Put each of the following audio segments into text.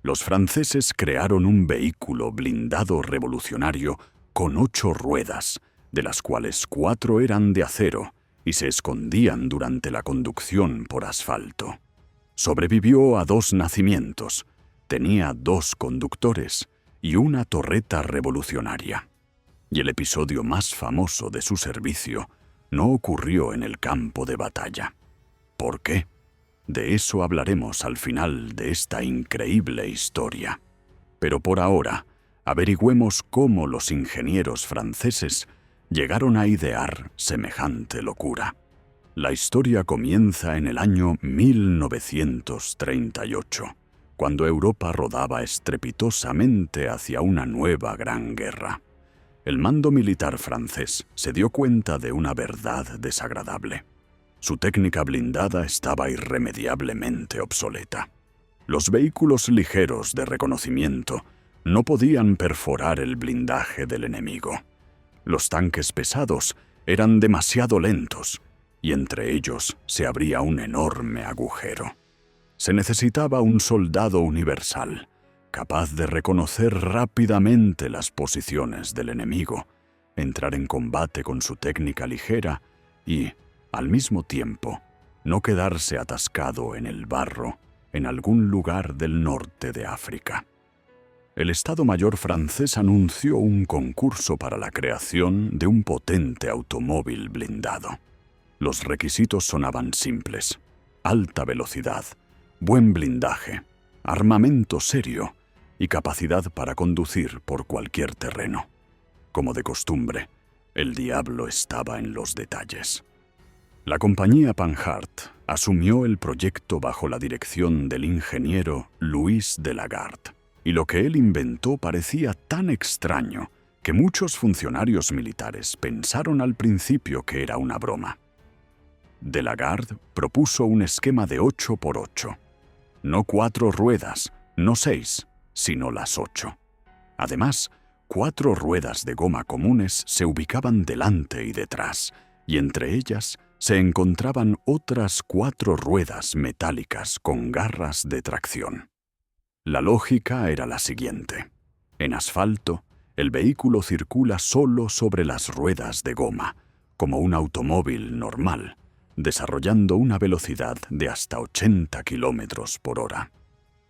Los franceses crearon un vehículo blindado revolucionario con 8 ruedas, de las cuales 4 eran de acero y se escondían durante la conducción por asfalto. Sobrevivió a 2 nacimientos, tenía 2 conductores y una torreta revolucionaria. Y el episodio más famoso de su servicio no ocurrió en el campo de batalla. ¿Por qué? De eso hablaremos al final de esta increíble historia. Pero por ahora, averigüemos cómo los ingenieros franceses llegaron a idear semejante locura. La historia comienza en el año 1938, cuando Europa rodaba estrepitosamente hacia una nueva gran guerra. El mando militar francés se dio cuenta de una verdad desagradable. Su técnica blindada estaba irremediablemente obsoleta. Los vehículos ligeros de reconocimiento no podían perforar el blindaje del enemigo. Los tanques pesados eran demasiado lentos y entre ellos se abría un enorme agujero. Se necesitaba un soldado universal, capaz de reconocer rápidamente las posiciones del enemigo, entrar en combate con su técnica ligera y, al mismo tiempo, no quedarse atascado en el barro en algún lugar del norte de África. El Estado Mayor francés anunció un concurso para la creación de un potente automóvil blindado. Los requisitos sonaban simples: alta velocidad, buen blindaje, armamento serio y capacidad para conducir por cualquier terreno. Como de costumbre, el diablo estaba en los detalles. La compañía Panhard asumió el proyecto bajo la dirección del ingeniero Louis Delagarde, y lo que él inventó parecía tan extraño que muchos funcionarios militares pensaron al principio que era una broma. Delagarde propuso un esquema de 8×8. No 4 ruedas, no 6, sino las 8. Además, 4 ruedas de goma comunes se ubicaban delante y detrás, y entre ellas se encontraban otras 4 ruedas metálicas con garras de tracción. La lógica era la siguiente: en asfalto, el vehículo circula solo sobre las ruedas de goma, como un automóvil normal, desarrollando una velocidad de hasta 80 kilómetros por hora.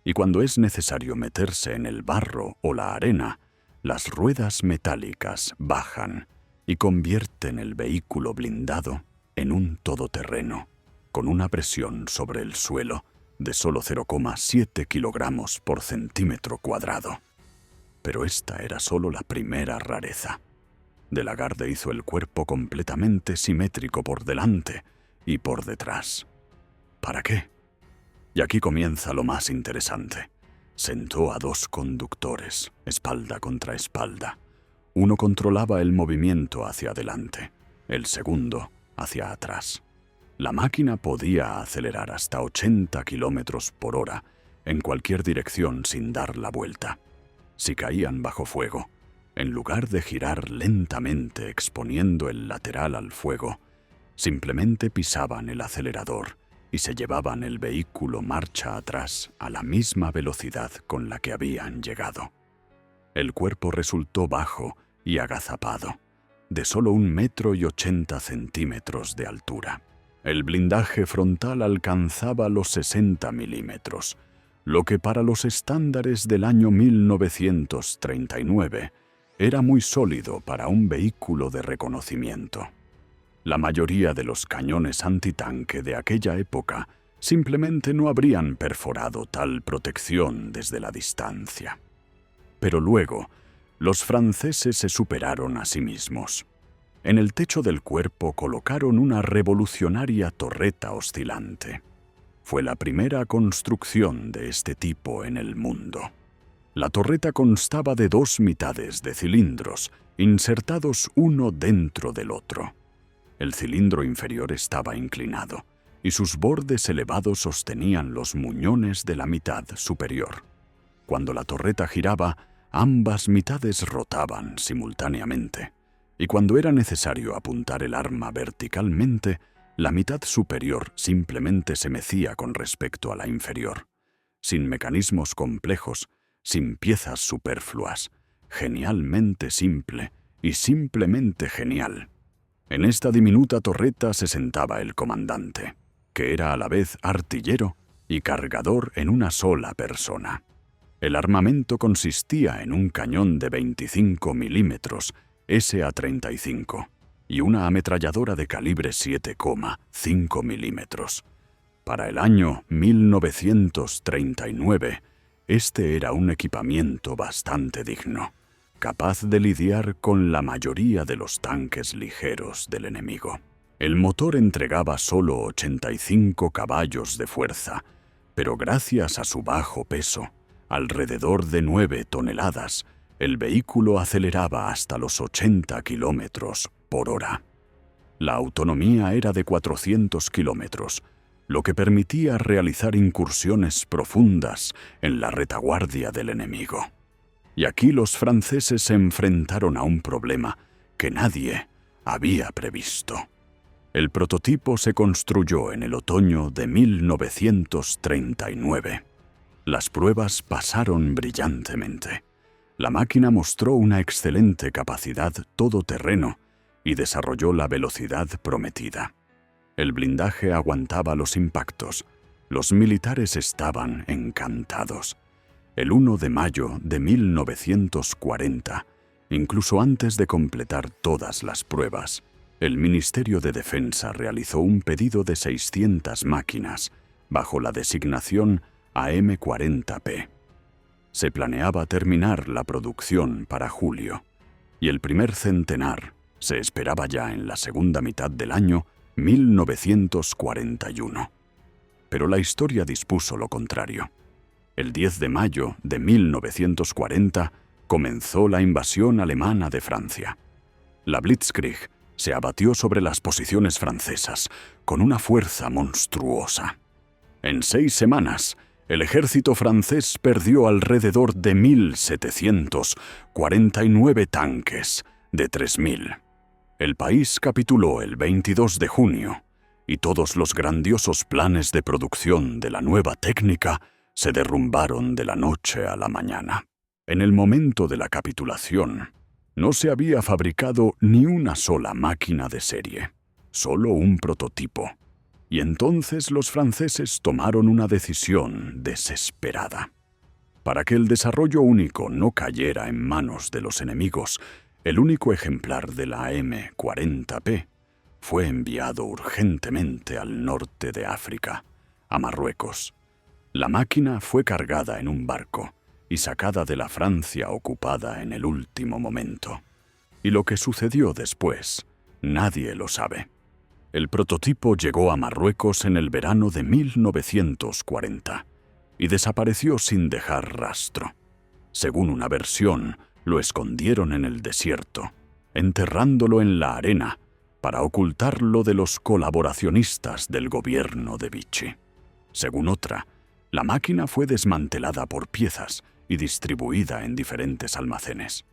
Y cuando es necesario meterse en el barro o la arena, las ruedas metálicas bajan y convierten el vehículo blindado en un todoterreno, con una presión sobre el suelo de solo 0,7 kilogramos por centímetro cuadrado. Pero esta era solo la primera rareza. Delagarde hizo el cuerpo completamente simétrico por delante y por detrás. ¿Para qué? Y aquí comienza lo más interesante. Sentó a 2 conductores, espalda contra espalda. Uno controlaba el movimiento hacia adelante, el segundo hacia atrás. La máquina podía acelerar hasta 80 kilómetros por hora en cualquier dirección sin dar la vuelta. Si caían bajo fuego, en lugar de girar lentamente exponiendo el lateral al fuego, simplemente pisaban el acelerador y se llevaban el vehículo marcha atrás a la misma velocidad con la que habían llegado. El cuerpo resultó bajo y agazapado, de solo 1,80 m de altura. El blindaje frontal alcanzaba los 60 milímetros, lo que para los estándares del año 1939 era muy sólido para un vehículo de reconocimiento. La mayoría de los cañones antitanque de aquella época simplemente no habrían perforado tal protección desde la distancia. Pero luego, los franceses se superaron a sí mismos. En el techo del cuerpo colocaron una revolucionaria torreta oscilante. Fue la primera construcción de este tipo en el mundo. La torreta constaba de 2 mitades de cilindros, insertados uno dentro del otro. El cilindro inferior estaba inclinado, y sus bordes elevados sostenían los muñones de la mitad superior. Cuando la torreta giraba, ambas mitades rotaban simultáneamente, y cuando era necesario apuntar el arma verticalmente, la mitad superior simplemente se mecía con respecto a la inferior. sin mecanismos complejos, sin piezas superfluas, genialmente simple y simplemente genial. En esta diminuta torreta se sentaba el comandante, que era a la vez artillero y cargador en una sola persona. El armamento consistía en un cañón de 25 milímetros SA-35 y una ametralladora de calibre 7,5 milímetros. Para el año 1939, este era un equipamiento bastante digno, capaz de lidiar con la mayoría de los tanques ligeros del enemigo. El motor entregaba solo 85 caballos de fuerza, pero gracias a su bajo peso, alrededor de 9 toneladas, el vehículo aceleraba hasta los 80 kilómetros por hora. La autonomía era de 400 kilómetros, lo que permitía realizar incursiones profundas en la retaguardia del enemigo. Y aquí los franceses se enfrentaron a un problema que nadie había previsto. El prototipo se construyó en el otoño de 1939. Las pruebas pasaron brillantemente. La máquina mostró una excelente capacidad todoterreno y desarrolló la velocidad prometida. El blindaje aguantaba los impactos. Los militares estaban encantados. El 1 de mayo de 1940, incluso antes de completar todas las pruebas, el Ministerio de Defensa realizó un pedido de 600 máquinas bajo la designación AM-40P. Se planeaba terminar la producción para julio, y el primer centenar se esperaba ya en la segunda mitad del año 1941. Pero la historia dispuso lo contrario. El 10 de mayo de 1940 comenzó la invasión alemana de Francia. La Blitzkrieg se abatió sobre las posiciones francesas con una fuerza monstruosa. En 6 semanas, el ejército francés perdió alrededor de 1.749 tanques de 3.000. El país capituló el 22 de junio y todos los grandiosos planes de producción de la nueva técnica se derrumbaron de la noche a la mañana. En el momento de la capitulación, no se había fabricado ni una sola máquina de serie, solo un prototipo. Y entonces los franceses tomaron una decisión desesperada. Para que el desarrollo único no cayera en manos de los enemigos, el único ejemplar de la AM-40P fue enviado urgentemente al norte de África, a Marruecos. La máquina fue cargada en un barco y sacada de la Francia ocupada en el último momento. Y lo que sucedió después, nadie lo sabe. El prototipo llegó a Marruecos en el verano de 1940 y desapareció sin dejar rastro. Según una versión, lo escondieron en el desierto, enterrándolo en la arena para ocultarlo de los colaboracionistas del gobierno de Vichy. Según otra, la máquina fue desmantelada por piezas y distribuida en diferentes almacenes.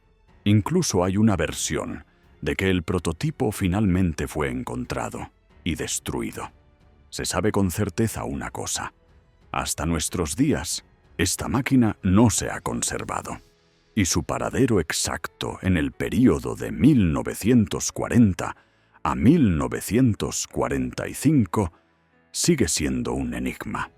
Incluso hay una versión de que el prototipo finalmente fue encontrado y destruido. Se sabe con certeza una cosa: hasta nuestros días, esta máquina no se ha conservado, y su paradero exacto en el período de 1940 a 1945 sigue siendo un enigma.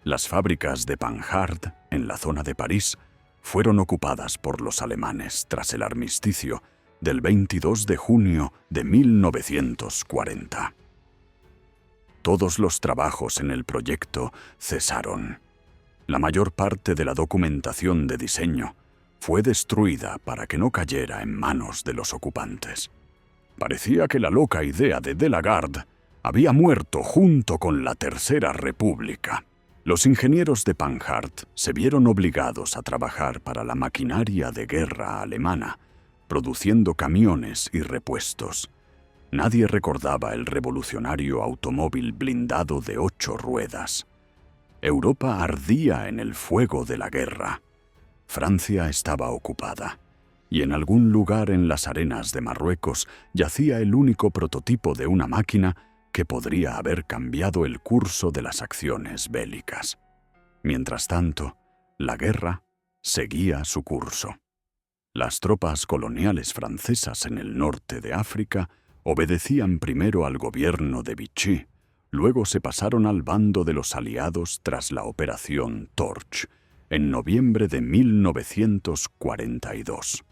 Las fábricas de Panhard, en la zona de París, fueron ocupadas por los alemanes tras el armisticio del 22 de junio de 1940. Todos los trabajos en el proyecto cesaron. La mayor parte de la documentación de diseño fue destruida para que no cayera en manos de los ocupantes. Parecía que la loca idea de Delagarde había muerto junto con la Tercera República. Los ingenieros de Panhard se vieron obligados a trabajar para la maquinaria de guerra alemana, produciendo camiones y repuestos. Nadie recordaba el revolucionario automóvil blindado de 8 ruedas. Europa ardía en el fuego de la guerra. Francia estaba ocupada, y en algún lugar en las arenas de Marruecos yacía el único prototipo de una máquina que podría haber cambiado el curso de las acciones bélicas. Mientras tanto, la guerra seguía su curso. Las tropas coloniales francesas en el norte de África obedecían primero al gobierno de Vichy, luego se pasaron al bando de los aliados tras la Operación Torch, en noviembre de 1942.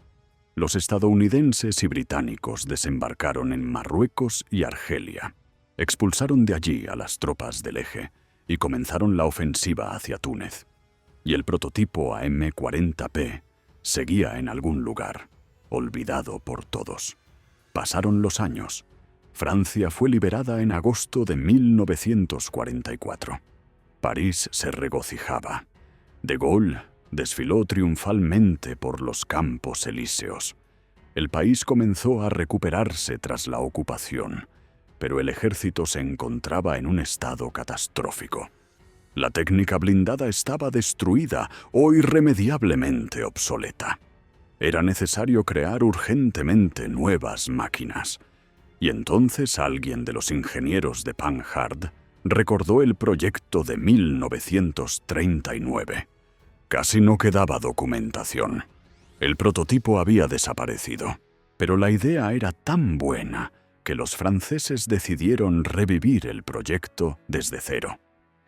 Los estadounidenses y británicos desembarcaron en Marruecos y Argelia. Expulsaron de allí a las tropas del Eje y comenzaron la ofensiva hacia Túnez. Y el prototipo AM-40P seguía en algún lugar, olvidado por todos. Pasaron los años. Francia fue liberada en agosto de 1944. París se regocijaba. De Gaulle desfiló triunfalmente por los Campos Elíseos. El país comenzó a recuperarse tras la ocupación, pero el ejército se encontraba en un estado catastrófico. La técnica blindada estaba destruida o irremediablemente obsoleta. Era necesario crear urgentemente nuevas máquinas. Y entonces alguien de los ingenieros de Panhard recordó el proyecto de 1939. Casi no quedaba documentación. El prototipo había desaparecido, pero la idea era tan buena que los franceses decidieron revivir el proyecto desde cero.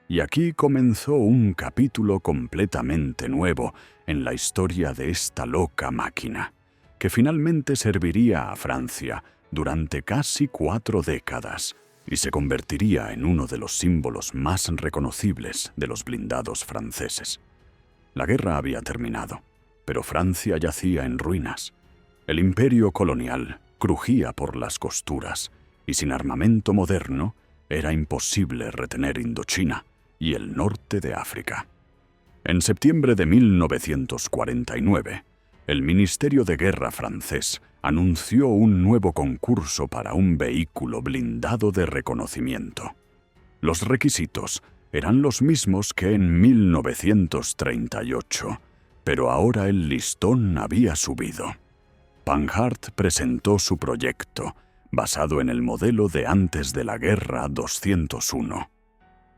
Y aquí comenzó un capítulo completamente nuevo en la historia de esta loca máquina, que finalmente serviría a Francia durante casi 4 décadas y se convertiría en uno de los símbolos más reconocibles de los blindados franceses. La guerra había terminado, pero Francia yacía en ruinas. El imperio colonial crujía por las costuras y sin armamento moderno era imposible retener Indochina y el norte de África. En septiembre de 1949, el Ministerio de Guerra francés anunció un nuevo concurso para un vehículo blindado de reconocimiento. Los requisitos eran los mismos que en 1938, pero ahora el listón había subido. Panhard presentó su proyecto, basado en el modelo de antes de la guerra 201.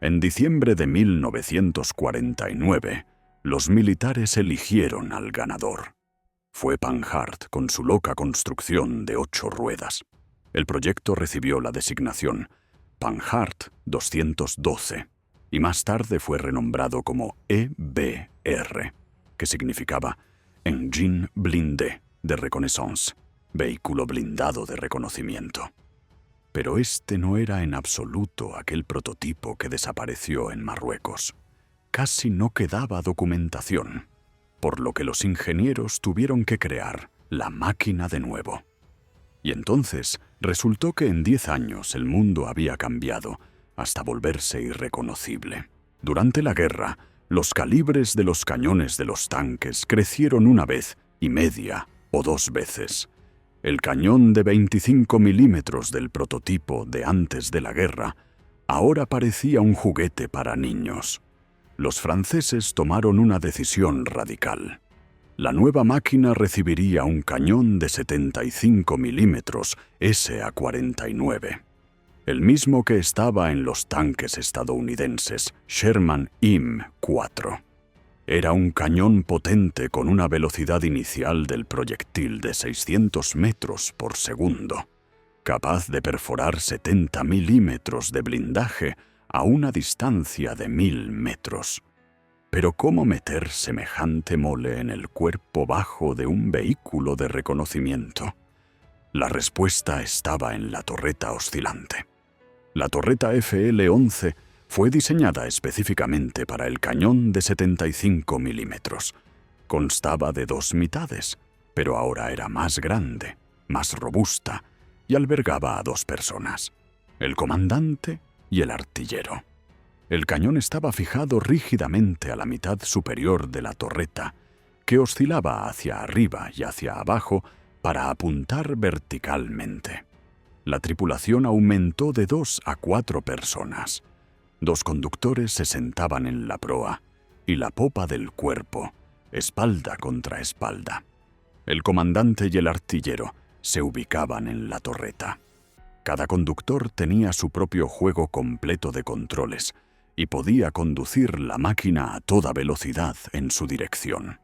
En diciembre de 1949, los militares eligieron al ganador. Fue Panhard con su loca construcción de 8 ruedas. El proyecto recibió la designación Panhard 212 y más tarde fue renombrado como EBR, que significaba Engine Blindé de Reconnaissance, vehículo blindado de reconocimiento. Pero este no era en absoluto aquel prototipo que desapareció en Marruecos. Casi no quedaba documentación, por lo que los ingenieros tuvieron que crear la máquina de nuevo. Y entonces resultó que en 10 años el mundo había cambiado hasta volverse irreconocible. Durante la guerra, los calibres de los cañones de los tanques crecieron 1 vez y media o 2 veces. El cañón de 25 milímetros del prototipo de antes de la guerra ahora parecía un juguete para niños. Los franceses tomaron una decisión radical. La nueva máquina recibiría un cañón de 75 milímetros SA-49, el mismo que estaba en los tanques estadounidenses Sherman IM-4. Era un cañón potente con una velocidad inicial del proyectil de 600 metros por segundo, capaz de perforar 70 milímetros de blindaje a una distancia de 1000 metros. Pero ¿cómo meter semejante mole en el cuerpo bajo de un vehículo de reconocimiento? La respuesta estaba en la torreta oscilante. La torreta FL-11 fue diseñada específicamente para el cañón de 75 milímetros. Constaba de 2 mitades, pero ahora era más grande, más robusta y albergaba a 2 personas, el comandante y el artillero. El cañón estaba fijado rígidamente a la mitad superior de la torreta, que oscilaba hacia arriba y hacia abajo para apuntar verticalmente. La tripulación aumentó de 2 a 4 personas. 2 conductores se sentaban en la proa y la popa del cuerpo, espalda contra espalda. El comandante y el artillero se ubicaban en la torreta. Cada conductor tenía su propio juego completo de controles y podía conducir la máquina a toda velocidad en su dirección.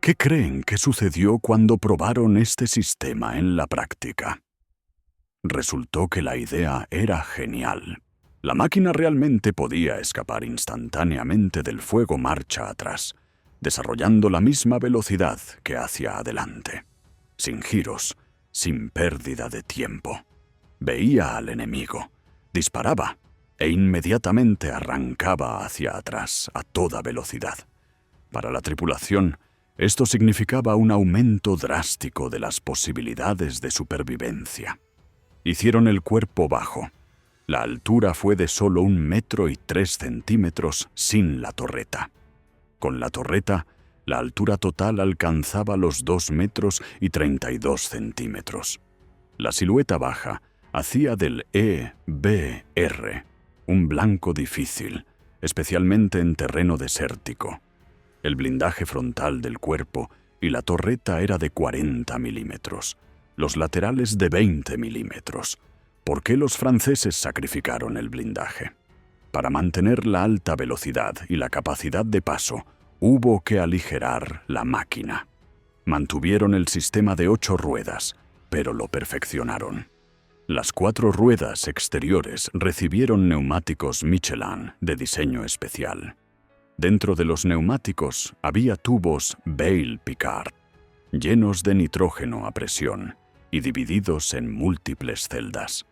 ¿Qué creen que sucedió cuando probaron este sistema en la práctica? Resultó que la idea era genial. La máquina realmente podía escapar instantáneamente del fuego marcha atrás, desarrollando la misma velocidad que hacia adelante, sin giros, sin pérdida de tiempo. Veía al enemigo, disparaba e inmediatamente arrancaba hacia atrás a toda velocidad. Para la tripulación, esto significaba un aumento drástico de las posibilidades de supervivencia. Hicieron el cuerpo bajo. La altura fue de solo 1,3 metros sin la torreta. Con la torreta, la altura total alcanzaba los 2,32 metros. La silueta baja hacía del EBR un blanco difícil, especialmente en terreno desértico. El blindaje frontal del cuerpo y la torreta era de 40 milímetros, los laterales de 20 milímetros. ¿Por qué los franceses sacrificaron el blindaje? Para mantener la alta velocidad y la capacidad de paso, hubo que aligerar la máquina. Mantuvieron el sistema de 8 ruedas, pero lo perfeccionaron. Las 4 ruedas exteriores recibieron neumáticos Michelin de diseño especial. Dentro de los neumáticos había tubos Bayle-Picard, llenos de nitrógeno a presión y divididos en múltiples celdas.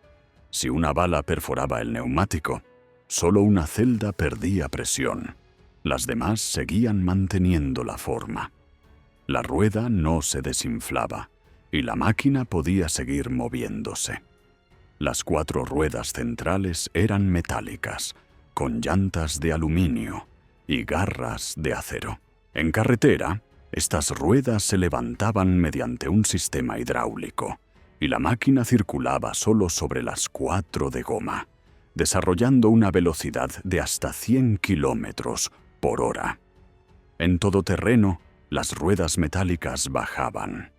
Si una bala perforaba el neumático, solo una celda perdía presión. Las demás seguían manteniendo la forma. La rueda no se desinflaba y la máquina podía seguir moviéndose. Las 4 ruedas centrales eran metálicas, con llantas de aluminio y garras de acero. En carretera, estas ruedas se levantaban mediante un sistema hidráulico y la máquina circulaba solo sobre las 4 de goma, desarrollando una velocidad de hasta 100 kilómetros por hora. En todoterreno, las ruedas metálicas bajaban.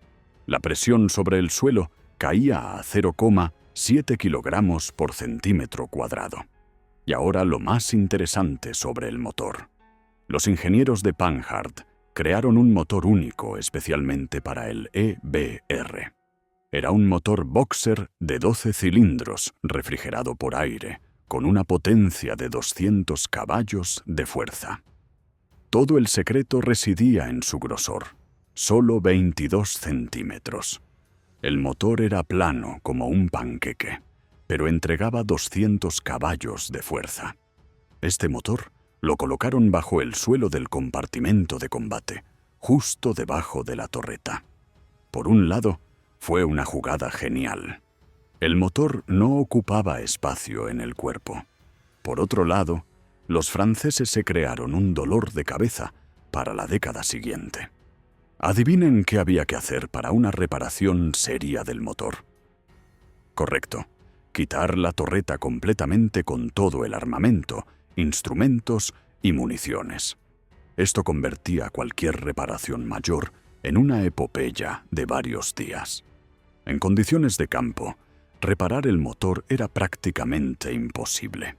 La presión sobre el suelo caía a 0,7 kilogramos por centímetro cuadrado. Y ahora lo más interesante sobre el motor. Los ingenieros de Panhard crearon un motor único especialmente para el EBR. Era un motor Boxer de 12 cilindros refrigerado por aire, con una potencia de 200 caballos de fuerza. Todo el secreto residía en su grosor, solo 22 centímetros. El motor era plano como un panqueque, pero entregaba 200 caballos de fuerza. Este motor lo colocaron bajo el suelo del compartimento de combate, justo debajo de la torreta. Por un lado, fue una jugada genial. El motor no ocupaba espacio en el cuerpo. Por otro lado, los franceses se crearon un dolor de cabeza para la década siguiente. Adivinen qué había que hacer para una reparación seria del motor. Correcto, quitar la torreta completamente con todo el armamento, instrumentos y municiones. Esto convertía cualquier reparación mayor en una epopeya de varios días. En condiciones de campo, reparar el motor era prácticamente imposible.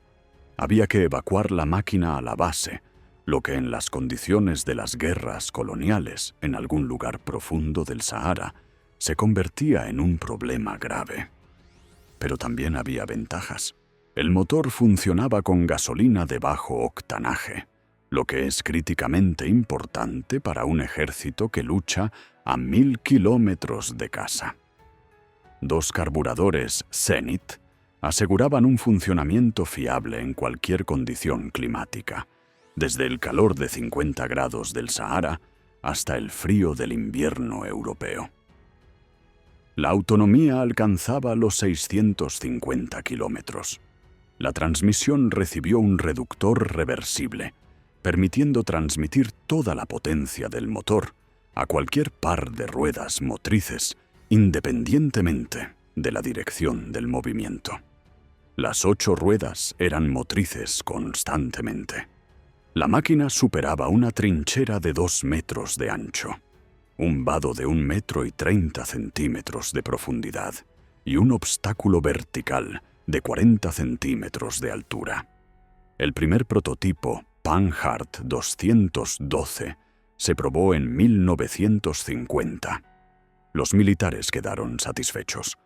Había que evacuar la máquina a la base, lo que en las condiciones de las guerras coloniales en algún lugar profundo del Sahara se convertía en un problema grave. Pero también había ventajas. El motor funcionaba con gasolina de bajo octanaje, lo que es críticamente importante para un ejército que lucha a 1000 kilómetros de casa. 2 carburadores Zenith aseguraban un funcionamiento fiable en cualquier condición climática, desde el calor de 50 grados del Sahara hasta el frío del invierno europeo. La autonomía alcanzaba los 650 kilómetros. La transmisión recibió un reductor reversible, permitiendo transmitir toda la potencia del motor a cualquier par de ruedas motrices, independientemente de la dirección del movimiento. Las 8 ruedas eran motrices constantemente. La máquina superaba una trinchera de 2 metros de ancho, un vado de 1,30 metros de profundidad y un obstáculo vertical de 40 centímetros de altura. El primer prototipo, Panhard 212, se probó en 1950. Los militares quedaron satisfechos.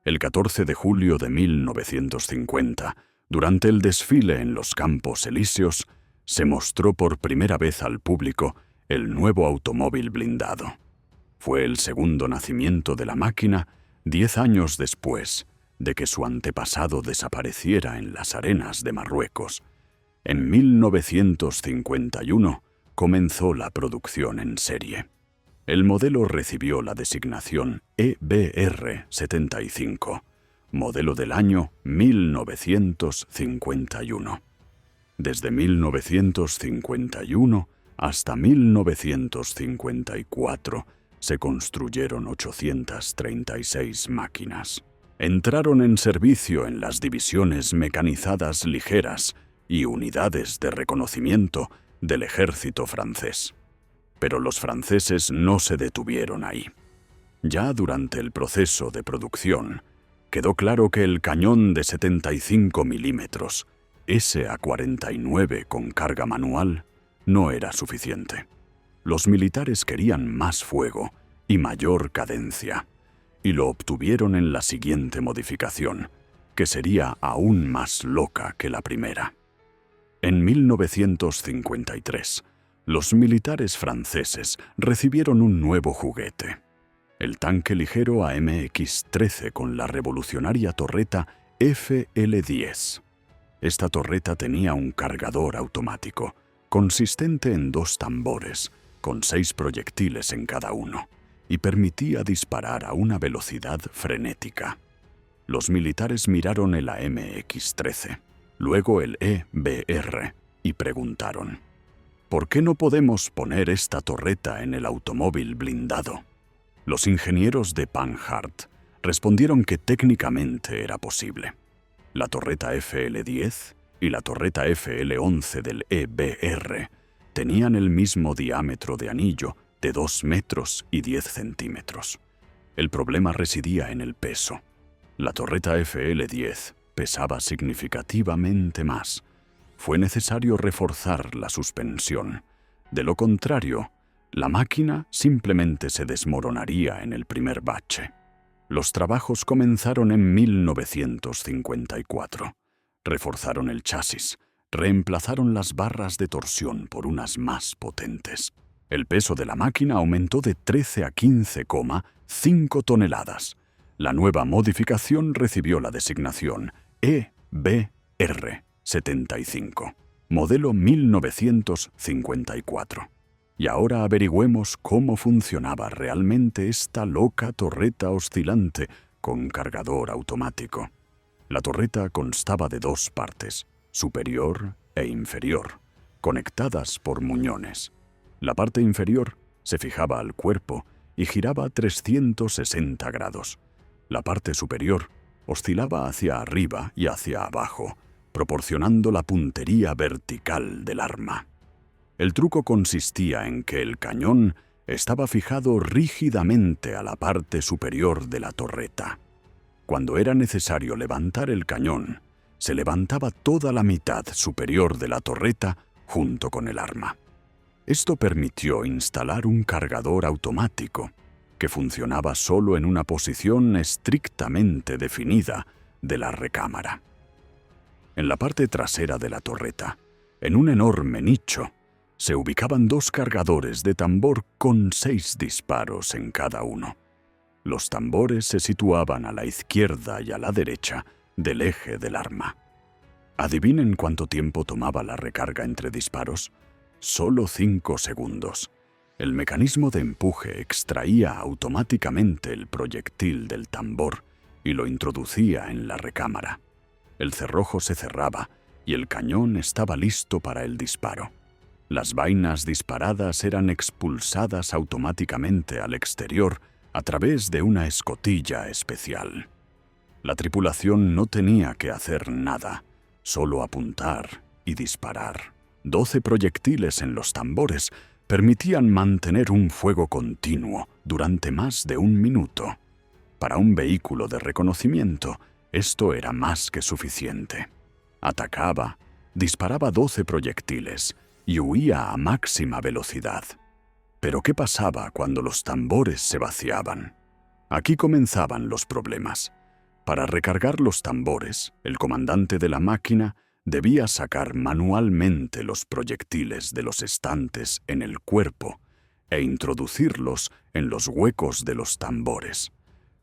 El 14 de julio de 1950, durante el desfile en los Campos Elíseos, se mostró por primera vez al público el nuevo automóvil blindado. Fue el segundo nacimiento de la máquina 10 años después de que su antepasado desapareciera en las arenas de Marruecos. En 1951 comenzó la producción en serie. El modelo recibió la designación EBR-75, modelo del año 1951. Desde 1951 hasta 1954 se construyeron 836 máquinas. Entraron en servicio en las divisiones mecanizadas ligeras y unidades de reconocimiento del ejército francés. Pero los franceses no se detuvieron ahí. Ya durante el proceso de producción, quedó claro que el cañón de 75 milímetros, SA-49 con carga manual, no era suficiente. Los militares querían más fuego y mayor cadencia, y lo obtuvieron en la siguiente modificación, que sería aún más loca que la primera. En 1953, los militares franceses recibieron un nuevo juguete, el tanque ligero AMX-13 con la revolucionaria torreta FL-10. Esta torreta tenía un cargador automático, consistente en 2 tambores, con 6 proyectiles en cada uno, y permitía disparar a una velocidad frenética. Los militares miraron el AMX-13, luego el EBR, y preguntaron: ¿por qué no podemos poner esta torreta en el automóvil blindado? Los ingenieros de Panhard respondieron que técnicamente era posible. La torreta FL-10 y la torreta FL-11 del EBR tenían el mismo diámetro de anillo de 2 metros y 10 centímetros. El problema residía en el peso. La torreta FL-10 pesaba significativamente más. Fue necesario reforzar la suspensión. De lo contrario, la máquina simplemente se desmoronaría en el primer bache. Los trabajos comenzaron en 1954. Reforzaron el chasis, reemplazaron las barras de torsión por unas más potentes. El peso de la máquina aumentó de 13 a 15,5 toneladas. La nueva modificación recibió la designación EBR-75, modelo 1954. Y ahora averigüemos cómo funcionaba realmente esta loca torreta oscilante con cargador automático. La torreta constaba de 2 partes, superior e inferior, conectadas por muñones. La parte inferior se fijaba al cuerpo y giraba a 360 grados. La parte superior oscilaba hacia arriba y hacia abajo, proporcionando la puntería vertical del arma. El truco consistía en que el cañón estaba fijado rígidamente a la parte superior de la torreta. Cuando era necesario levantar el cañón, se levantaba toda la mitad superior de la torreta junto con el arma. Esto permitió instalar un cargador automático que funcionaba solo en una posición estrictamente definida de la recámara. En la parte trasera de la torreta, en un enorme nicho, se ubicaban 2 cargadores de tambor con 6 disparos en cada uno. Los tambores se situaban a la izquierda y a la derecha del eje del arma. ¿Adivinen cuánto tiempo tomaba la recarga entre disparos? Solo 5 segundos. El mecanismo de empuje extraía automáticamente el proyectil del tambor y lo introducía en la recámara. El cerrojo se cerraba y el cañón estaba listo para el disparo. Las vainas disparadas eran expulsadas automáticamente al exterior a través de una escotilla especial. La tripulación no tenía que hacer nada, solo apuntar y disparar. 12 proyectiles en los tambores permitían mantener un fuego continuo durante más de 1 minuto. Para un vehículo de reconocimiento, esto era más que suficiente. Atacaba, Disparaba 12 proyectiles y huía a máxima velocidad. Pero ¿qué pasaba cuando los tambores se vaciaban? Aquí comenzaban los problemas. Para recargar los tambores, el comandante de la máquina debía sacar manualmente los proyectiles de los estantes en el cuerpo e introducirlos en los huecos de los tambores.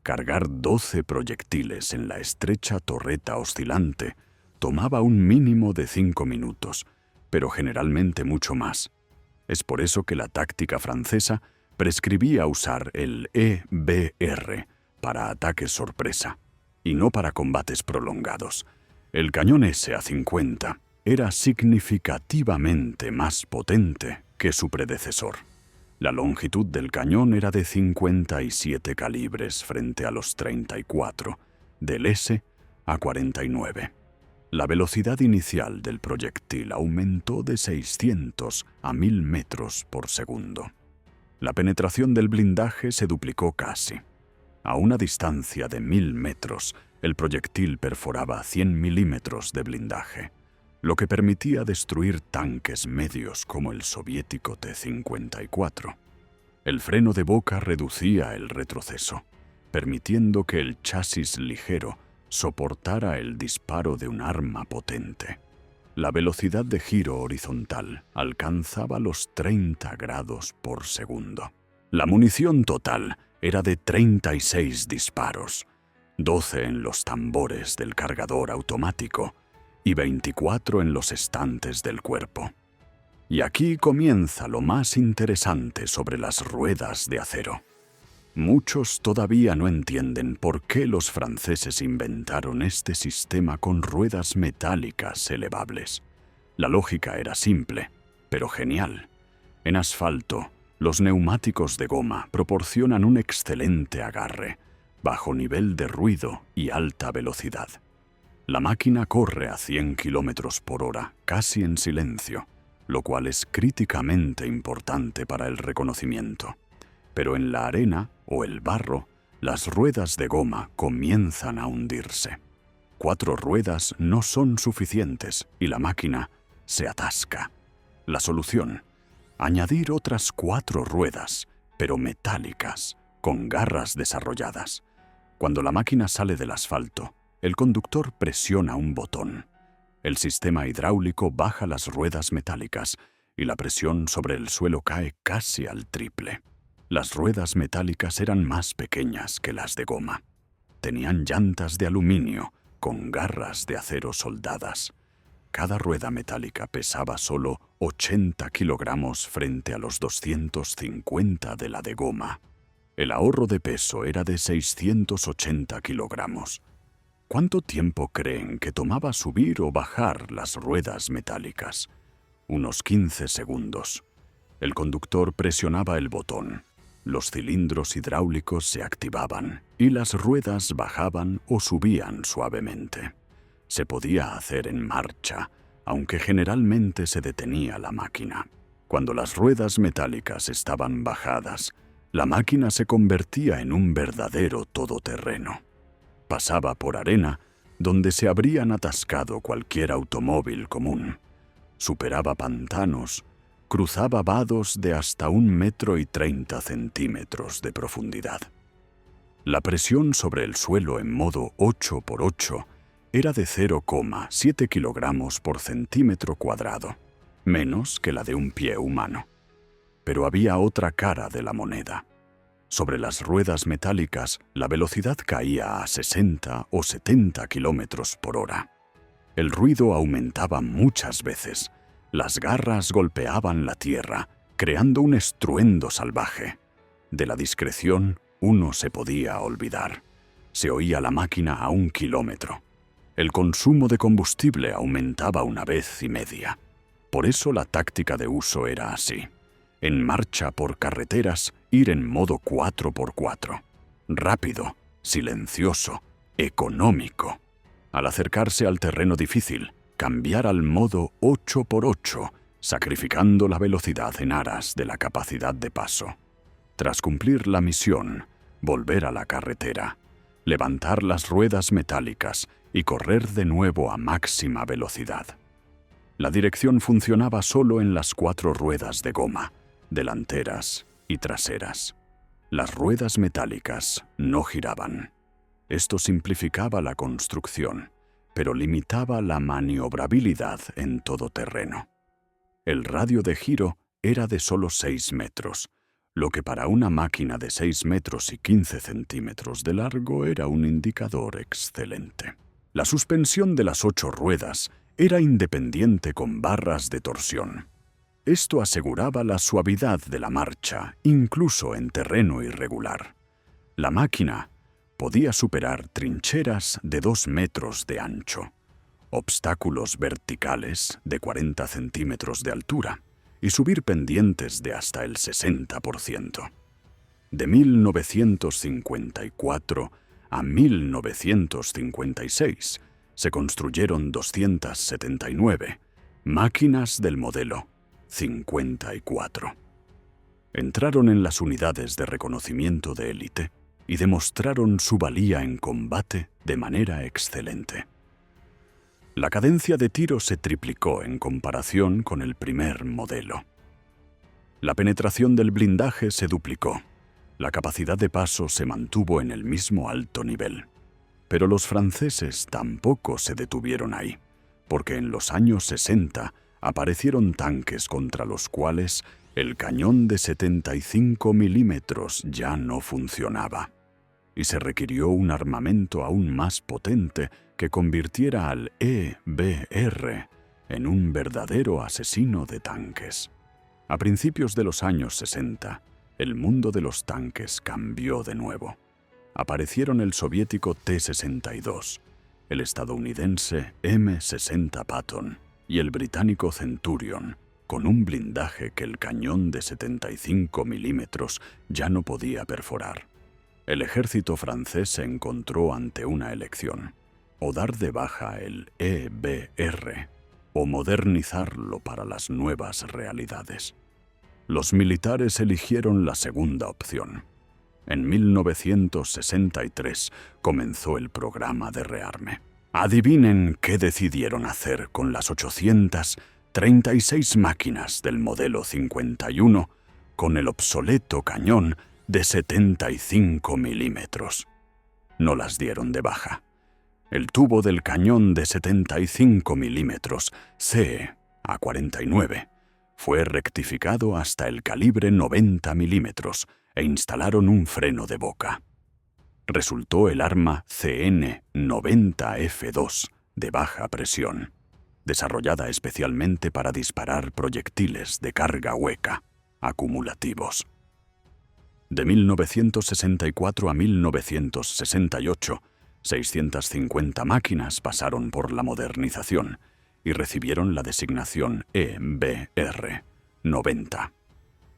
Cargar 12 proyectiles en la estrecha torreta oscilante tomaba un mínimo de 5 minutos, pero generalmente mucho más. Es por eso que la táctica francesa prescribía usar el EBR para ataques sorpresa, y no para combates prolongados. El cañón SA-50 era significativamente más potente que su predecesor. La longitud del cañón era de 57 calibres frente a los 34, del SA-49. La velocidad inicial del proyectil aumentó de 600 a 1000 metros por segundo. La penetración del blindaje se duplicó casi. A una distancia de 1000 metros, el proyectil perforaba 100 milímetros de blindaje, lo que permitía destruir tanques medios como el soviético T-54. El freno de boca reducía el retroceso, permitiendo que el chasis ligero soportara el disparo de un arma potente. La velocidad de giro horizontal alcanzaba los 30 grados por segundo. La munición total era de 36 disparos, 12 en los tambores del cargador automático y 24 en los estantes del cuerpo. Y aquí comienza lo más interesante sobre las ruedas de acero. Muchos todavía no entienden por qué los franceses inventaron este sistema con ruedas metálicas elevables. La lógica era simple, pero genial. En asfalto, los neumáticos de goma proporcionan un excelente agarre, bajo nivel de ruido y alta velocidad. La máquina corre a 100 km por hora, casi en silencio, lo cual es críticamente importante para el reconocimiento. Pero en la arena o el barro, las ruedas de goma comienzan a hundirse. 4 ruedas no son suficientes y la máquina se atasca. La solución: añadir otras 4 ruedas, pero metálicas, con garras desarrolladas. Cuando la máquina sale del asfalto, el conductor presiona un botón. El sistema hidráulico baja las ruedas metálicas y la presión sobre el suelo cae casi al triple. Las ruedas metálicas eran más pequeñas que las de goma. Tenían llantas de aluminio con garras de acero soldadas. Cada rueda metálica pesaba solo 80 kilogramos frente a los 250 de la de goma. El ahorro de peso era de 680 kilogramos. ¿Cuánto tiempo creen que tomaba subir o bajar las ruedas metálicas? Unos 15 segundos. El conductor presionaba el botón. Los cilindros hidráulicos se activaban y las ruedas bajaban o subían suavemente. Se podía hacer en marcha, aunque generalmente se detenía la máquina. Cuando las ruedas metálicas estaban bajadas, la máquina se convertía en un verdadero todoterreno. Pasaba por arena donde se habrían atascado cualquier automóvil común. Superaba pantanos, cruzaba vados de hasta 1,30 metros de profundidad. La presión sobre el suelo en modo 8x8 era de 0,7 kilogramos por centímetro cuadrado, menos que la de un pie humano. Pero había otra cara de la moneda. Sobre las ruedas metálicas, la velocidad caía a 60 o 70 kilómetros por hora. El ruido aumentaba muchas veces. Las garras golpeaban la tierra, creando un estruendo salvaje. De la discreción, uno se podía olvidar. Se oía la máquina a 1 kilómetro. El consumo de combustible aumentaba 1,5 veces. Por eso la táctica de uso era así. En marcha por carreteras, ir en modo 4x4. Rápido, silencioso, económico. Al acercarse al terreno difícil, cambiar al modo 8x8, sacrificando la velocidad en aras de la capacidad de paso. Tras cumplir la misión, volver a la carretera, levantar las ruedas metálicas y correr de nuevo a máxima velocidad. La dirección funcionaba solo en las 4 ruedas de goma, delanteras y traseras. Las ruedas metálicas no giraban. Esto simplificaba la construcción, pero limitaba la maniobrabilidad en todo terreno. El radio de giro era de solo 6 metros, lo que para una máquina de 6 metros y 15 centímetros de largo era un indicador excelente. La suspensión de las 8 ruedas era independiente con barras de torsión. Esto aseguraba la suavidad de la marcha, incluso en terreno irregular. La máquina podía superar trincheras de 2 metros de ancho, obstáculos verticales de 40 centímetros de altura y subir pendientes de hasta el 60%. De 1954 a 1956 se construyeron 279 máquinas del modelo 54. Entraron en las unidades de reconocimiento de élite y demostraron su valía en combate de manera excelente. La cadencia de tiro se triplicó en comparación con el primer modelo. La penetración del blindaje se duplicó. La capacidad de paso se mantuvo en el mismo alto nivel. Pero los franceses tampoco se detuvieron ahí, porque en los años 60 aparecieron tanques contra los cuales el cañón de 75 milímetros ya no funcionaba, y se requirió un armamento aún más potente que convirtiera al EBR en un verdadero asesino de tanques. A principios de los años 60, el mundo de los tanques cambió de nuevo. Aparecieron el soviético T-62, el estadounidense M-60 Patton y el británico Centurion, con un blindaje que el cañón de 75 milímetros ya no podía perforar. El ejército francés se encontró ante una elección: o dar de baja el EBR o modernizarlo para las nuevas realidades. Los militares eligieron la segunda opción. En 1963 comenzó el programa de rearme. Adivinen qué decidieron hacer con las 836 máquinas del modelo 51 con el obsoleto cañón de 75 milímetros. No las dieron de baja. El tubo del cañón de 75 milímetros CA-49 fue rectificado hasta el calibre 90 milímetros e instalaron un freno de boca. Resultó el arma CN-90F2 de baja presión, desarrollada especialmente para disparar proyectiles de carga hueca acumulativos. De 1964 a 1968, 650 máquinas pasaron por la modernización y recibieron la designación EBR-90.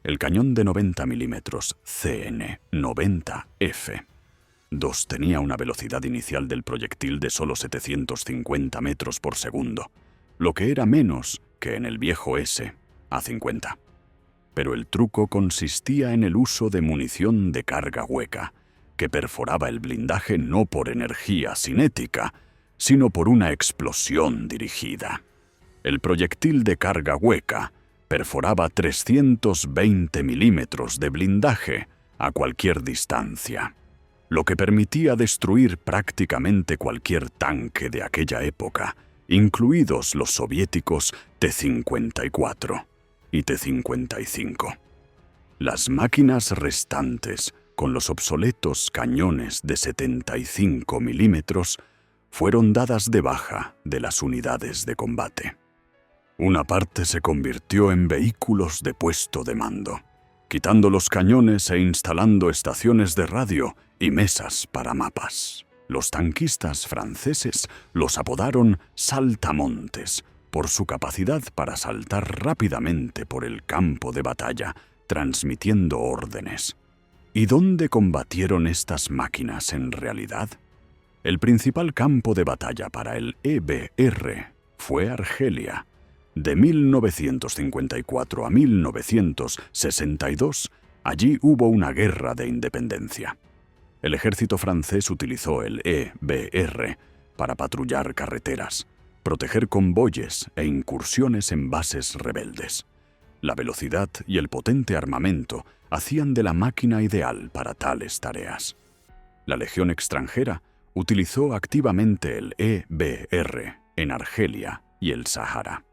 El cañón de 90 milímetros CN-90F2 tenía una velocidad inicial del proyectil de solo 750 metros por segundo, lo que era menos que en el viejo SA-50. Pero el truco consistía en el uso de munición de carga hueca, que perforaba el blindaje no por energía cinética, sino por una explosión dirigida. El proyectil de carga hueca perforaba 320 milímetros de blindaje a cualquier distancia, lo que permitía destruir prácticamente cualquier tanque de aquella época, incluidos los soviéticos T-54 y T-55. Las máquinas restantes, con los obsoletos cañones de 75 milímetros, fueron dadas de baja de las unidades de combate. Una parte se convirtió en vehículos de puesto de mando, quitando los cañones e instalando estaciones de radio y mesas para mapas. Los tanquistas franceses los apodaron saltamontes por su capacidad para saltar rápidamente por el campo de batalla, transmitiendo órdenes. ¿Y dónde combatieron estas máquinas en realidad? El principal campo de batalla para el EBR fue Argelia. De 1954 a 1962, allí hubo una guerra de independencia. El ejército francés utilizó el EBR para patrullar carreteras, proteger convoyes e incursiones en bases rebeldes. La velocidad y el potente armamento hacían de la máquina ideal para tales tareas. La Legión extranjera utilizó activamente el EBR en Argelia y el Sahara.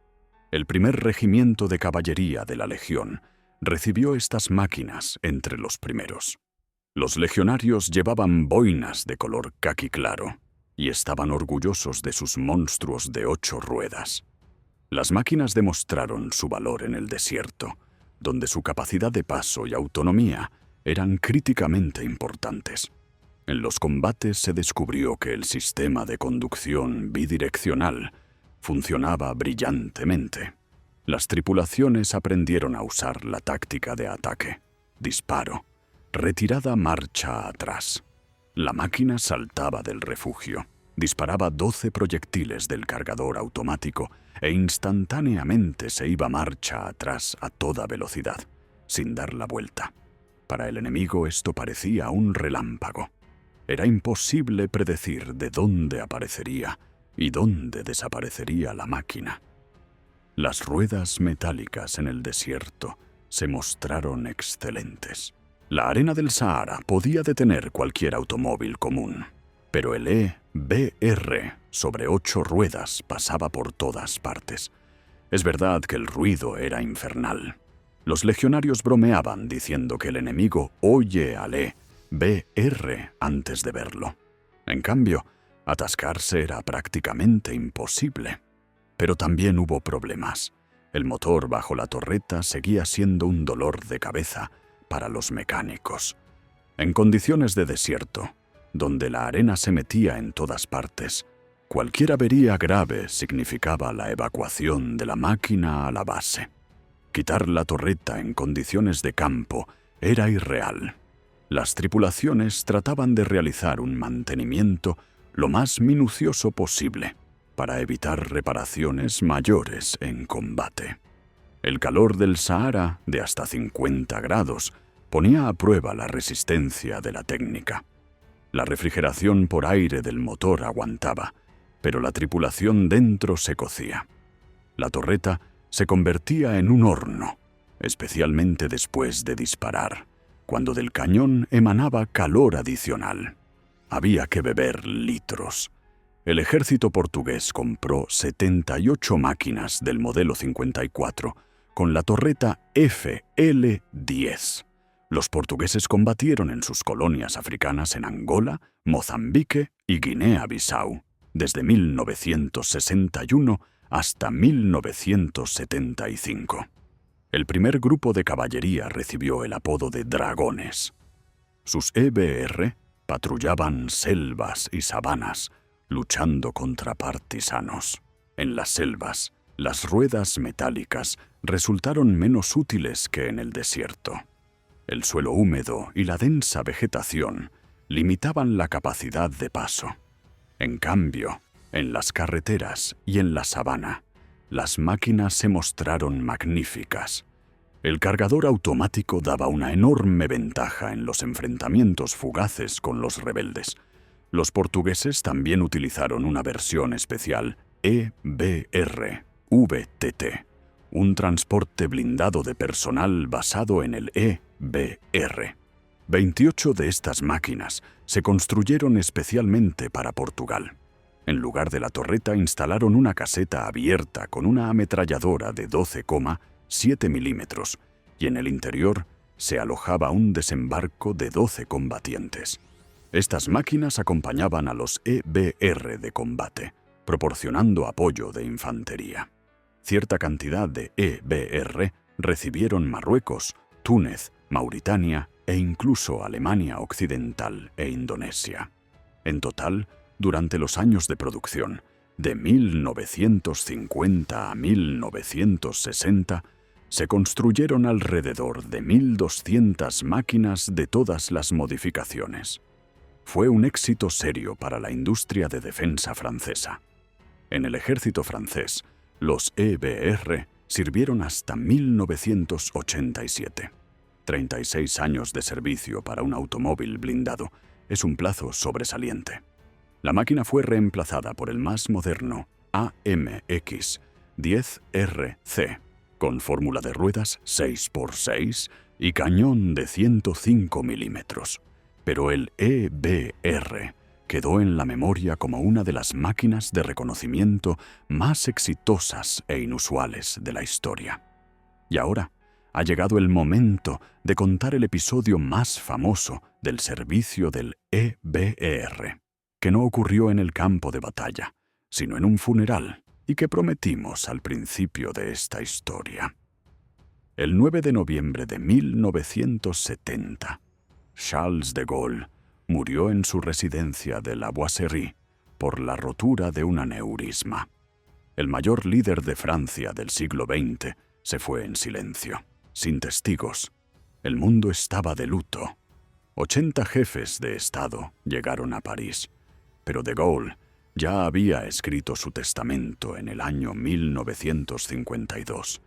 El primer regimiento de caballería de la Legión recibió estas máquinas entre los primeros. Los legionarios llevaban boinas de color caqui claro y estaban orgullosos de sus monstruos de 8 ruedas. Las máquinas demostraron su valor en el desierto, donde su capacidad de paso y autonomía eran críticamente importantes. En los combates se descubrió que el sistema de conducción bidireccional funcionaba brillantemente. Las tripulaciones aprendieron a usar la táctica de ataque, disparo, retirada, marcha atrás. La máquina saltaba del refugio, disparaba 12 proyectiles del cargador automático e instantáneamente se iba marcha atrás a toda velocidad, sin dar la vuelta. Para el enemigo esto parecía un relámpago. Era imposible predecir de dónde aparecería y dónde desaparecería la máquina. Las ruedas metálicas en el desierto se mostraron excelentes. La arena del Sahara podía detener cualquier automóvil común, pero el EBR sobre 8 ruedas pasaba por todas partes. Es verdad que el ruido era infernal. Los legionarios bromeaban diciendo que el enemigo oye al EBR antes de verlo. En cambio, atascarse era prácticamente imposible. Pero también hubo problemas. El motor bajo la torreta seguía siendo un dolor de cabeza para los mecánicos. En condiciones de desierto, donde la arena se metía en todas partes, cualquier avería grave significaba la evacuación de la máquina a la base. Quitar la torreta en condiciones de campo era irreal. Las tripulaciones trataban de realizar un mantenimiento lo más minucioso posible para evitar reparaciones mayores en combate. El calor del Sahara, de hasta 50 grados, ponía a prueba la resistencia de la técnica. La refrigeración por aire del motor aguantaba, pero la tripulación dentro se cocía. La torreta se convertía en un horno, especialmente después de disparar, cuando del cañón emanaba calor adicional. Había que beber litros. El ejército portugués compró 78 máquinas del modelo 54 con la torreta FL-10. Los portugueses combatieron en sus colonias africanas en Angola, Mozambique y Guinea-Bissau desde 1961 hasta 1975. El primer grupo de caballería recibió el apodo de Dragones. Sus EBR patrullaban selvas y sabanas, luchando contra partisanos. En las selvas, las ruedas metálicas resultaron menos útiles que en el desierto. El suelo húmedo y la densa vegetación limitaban la capacidad de paso. En cambio, en las carreteras y en la sabana, las máquinas se mostraron magníficas. El cargador automático daba una enorme ventaja en los enfrentamientos fugaces con los rebeldes. Los portugueses también utilizaron una versión especial EBR-VTT, un transporte blindado de personal basado en el EBR. 28 de estas máquinas se construyeron especialmente para Portugal. En lugar de la torreta instalaron una caseta abierta con una ametralladora de 12,7 milímetros y en el interior se alojaba un desembarco de 12 combatientes. Estas máquinas acompañaban a los EBR de combate, proporcionando apoyo de infantería. Cierta cantidad de EBR recibieron Marruecos, Túnez, Mauritania e incluso Alemania Occidental e Indonesia. En total, durante los años de producción, de 1950 a 1960, se construyeron alrededor de 1.200 máquinas de todas las modificaciones. Fue un éxito serio para la industria de defensa francesa. En el ejército francés, los EBR sirvieron hasta 1987. 36 años de servicio para un automóvil blindado es un plazo sobresaliente. La máquina fue reemplazada por el más moderno AMX 10RC, con fórmula de ruedas 6x6 y cañón de 105 milímetros. Pero el EBR quedó en la memoria como una de las máquinas de reconocimiento más exitosas e inusuales de la historia. Y ahora ha llegado el momento de contar el episodio más famoso del servicio del EBR, que no ocurrió en el campo de batalla, sino en un funeral, y que prometimos al principio de esta historia. El 9 de noviembre de 1970, Charles de Gaulle murió en su residencia de la Boisserie por la rotura de un aneurisma. El mayor líder de Francia del siglo XX se fue en silencio, sin testigos. El mundo estaba de luto. 80 jefes de Estado llegaron a París, pero de Gaulle ya había escrito su testamento en el año 1952.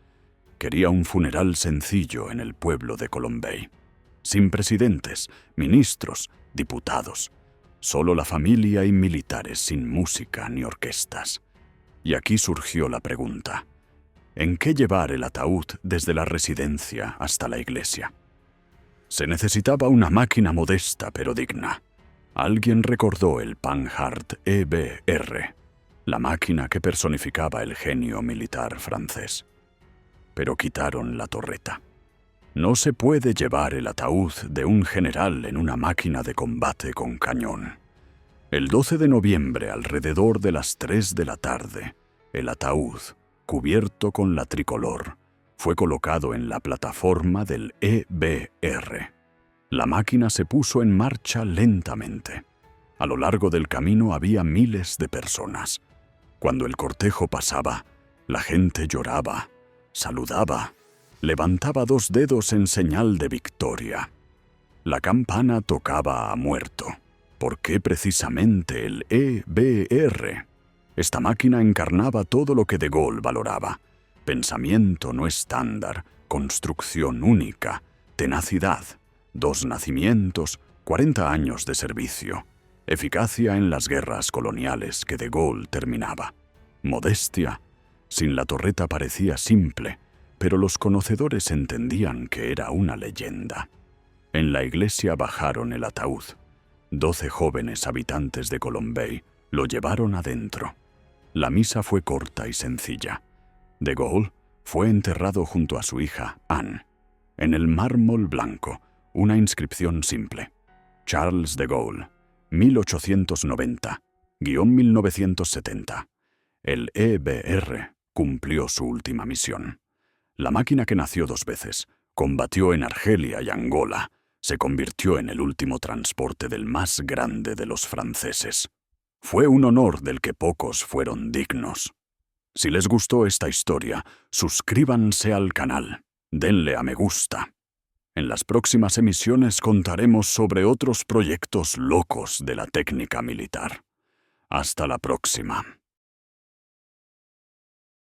Quería un funeral sencillo en el pueblo de Colombey, sin presidentes, ministros, diputados, solo la familia y militares sin música ni orquestas. Y aquí surgió la pregunta: ¿en qué llevar el ataúd desde la residencia hasta la iglesia? Se necesitaba una máquina modesta pero digna. Alguien recordó el Panhard EBR, la máquina que personificaba el genio militar francés. Pero quitaron la torreta. No se puede llevar el ataúd de un general en una máquina de combate con cañón. El 12 de noviembre, alrededor de las 3 de la tarde, el ataúd, cubierto con la tricolor, fue colocado en la plataforma del EBR. La máquina se puso en marcha lentamente. A lo largo del camino había miles de personas. Cuando el cortejo pasaba, la gente lloraba, saludaba, levantaba 2 dedos en señal de victoria. La campana tocaba a muerto. ¿Por qué precisamente el EBR? Esta máquina encarnaba todo lo que de Gaulle valoraba: pensamiento no estándar, construcción única, tenacidad, 2 nacimientos, 40 años de servicio, eficacia en las guerras coloniales que de Gaulle terminaba, modestia. Sin la torreta parecía simple, pero los conocedores entendían que era una leyenda. En la iglesia bajaron el ataúd. 12 jóvenes habitantes de Colombey lo llevaron adentro. La misa fue corta y sencilla. De Gaulle fue enterrado junto a su hija, Anne. En el mármol blanco, una inscripción simple: Charles de Gaulle, 1890-1970. El EBR cumplió su última misión. La máquina que nació 2 veces, combatió en Argelia y Angola, se convirtió en el último transporte del más grande de los franceses. Fue un honor del que pocos fueron dignos. Si les gustó esta historia, suscríbanse al canal, denle a me gusta. En las próximas emisiones contaremos sobre otros proyectos locos de la técnica militar. Hasta la próxima.